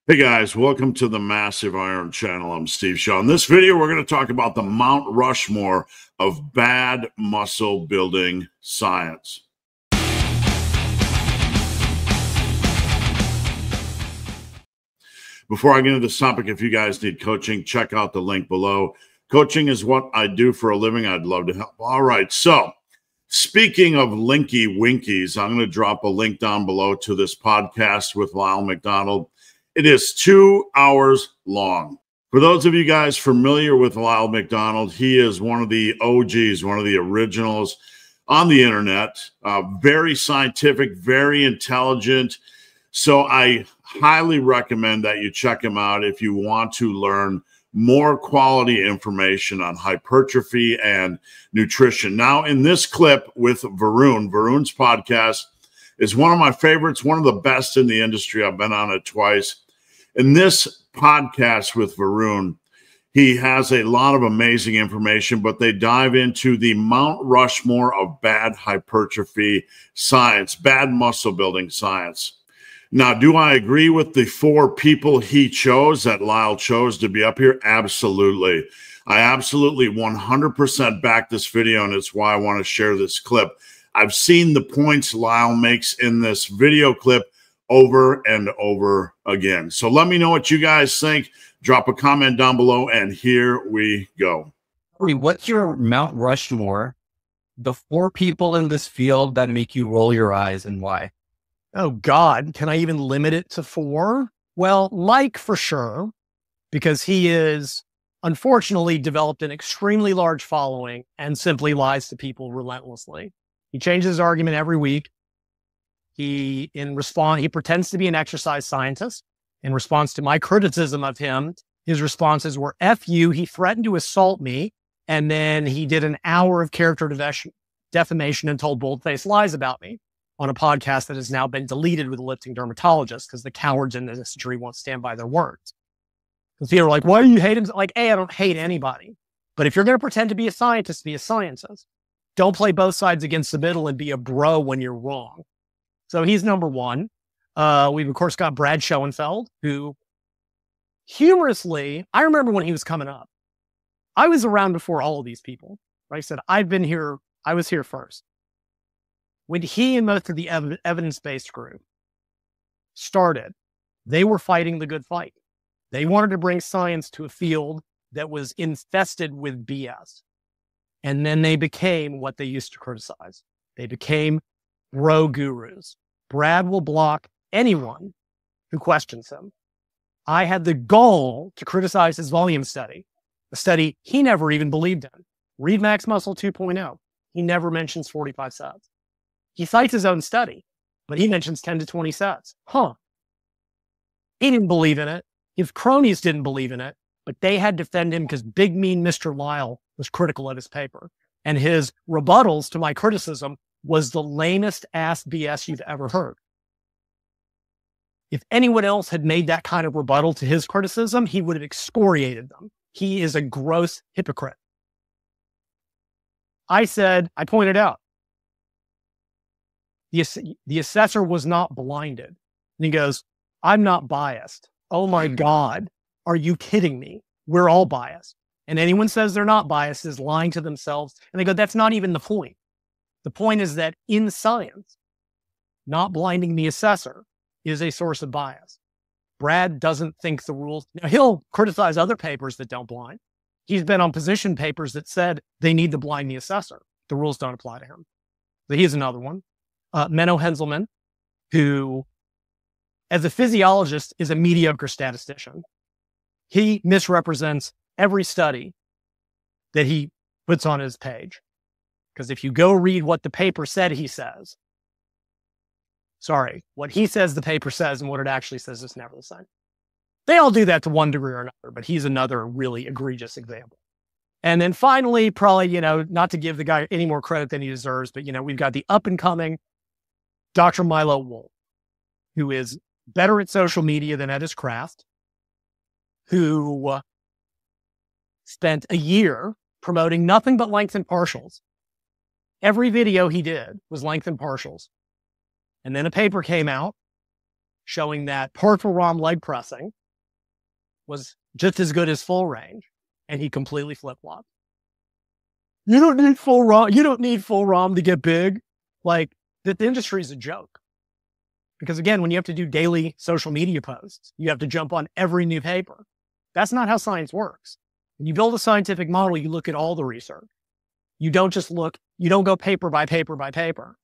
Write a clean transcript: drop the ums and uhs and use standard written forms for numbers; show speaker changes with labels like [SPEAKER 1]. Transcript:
[SPEAKER 1] Hey guys, welcome to the Massive Iron Channel. I'm Steve Shaw. In this video, we're going to talk about the Mount Rushmore of bad muscle building science. Before I get into this topic, if you guys need coaching, check out the link below. Coaching is what I do for a living. I'd love to help. All right, so speaking of linky winkies, I'm going to drop a link down below to this podcast with Lyle McDonald. It is 2 hours long. For those of you guys familiar with Lyle McDonald, he is one of the OGs, one of the originals on the internet. Very scientific, very intelligent. So I highly recommend that you check him out if you want to learn more quality information on hypertrophy and nutrition. Now, in this clip with Varun's podcast is one of my favorites, one of the best in the industry. I've been on it twice. In this podcast with Varun, he has a lot of amazing information, but they dive into the Mount Rushmore of bad hypertrophy science, bad muscle building science. Now, do I agree with the 4 people he chose, that Lyle chose to be up here? Absolutely. I absolutely 100% back this video, and it's why I want to share this clip. I've seen the points Lyle makes in this video clip over and over again. So let me know what you guys think. Drop a comment down below, and here we go.
[SPEAKER 2] What's your Mount Rushmore, the 4 people in this field that make you roll your eyes, and why?
[SPEAKER 3] Oh God, can I even limit it to 4? Well, Mike for sure, because he is unfortunately developed an extremely large following and simply lies to people relentlessly. He changes his argument every week. He pretends to be an exercise scientist. In response to my criticism of him, his responses were, F you, he threatened to assault me, and then he did an hour of character defamation and told bold-faced lies about me on a podcast that has now been deleted with a lifting dermatologist because the cowards in this industry won't stand by their words. Because people are like, why do you hate him? Like, A, I don't hate anybody. But if you're going to pretend to be a scientist, be a scientist. Don't play both sides against the middle and be a bro when you're wrong. So he's number 1. We've, of course, got Brad Schoenfeld, who humorously, I remember when he was coming up. I was around before all of these people. Like I said, I was here first. When he and most of the evidence-based group started, they were fighting the good fight. They wanted to bring science to a field that was infested with BS. And then they became what they used to criticize. They became bro gurus. Brad will block anyone who questions him. I had the goal to criticize his volume study, a study he never even believed in. Read Max Muscle 2.0. He never mentions 45 sets. He cites his own study, but he mentions 10 to 20 sets. He didn't believe in it. His cronies didn't believe in it, but they had to defend him because big mean Mr. Lyle was critical of his paper. And his rebuttals to my criticism was the lamest ass BS you've ever heard. If anyone else had made that kind of rebuttal to his criticism, he would have excoriated them. He is a gross hypocrite. I pointed out, the assessor was not blinded. And he goes, I'm not biased. Oh my God, are you kidding me? We're all biased. And anyone says they're not biased is lying to themselves. And they go, that's not even the point. The point is that in science, not blinding the assessor is a source of bias. Brad doesn't think the rules. Now, he'll criticize other papers that don't blind. He's been on position papers that said they need to blind the assessor. The rules don't apply to him. So he's another one. Menno Henselman, who, as a physiologist, is a mediocre statistician. He misrepresents every study that he puts on his page. Because if you go read what the paper said he says, what he says the paper says and what it actually says is never the same. They all do that to one degree or another, but he's another really egregious example. And then finally, probably, not to give the guy any more credit than he deserves, but, we've got the up-and-coming Dr. Milo Wolf, who is better at social media than at his craft, who spent a year promoting nothing but length and partials. Every video he did was length and partials. And then a paper came out showing that peripheral ROM leg pressing was just as good as full range, and he completely flip-flopped. You don't need full ROM. You don't need full ROM to get big. Like, the industry is a joke. Because again, when you have to do daily social media posts, you have to jump on every new paper. That's not how science works. When you build a scientific model, you look at all the research. You don't just look, you don't go paper by paper by paper.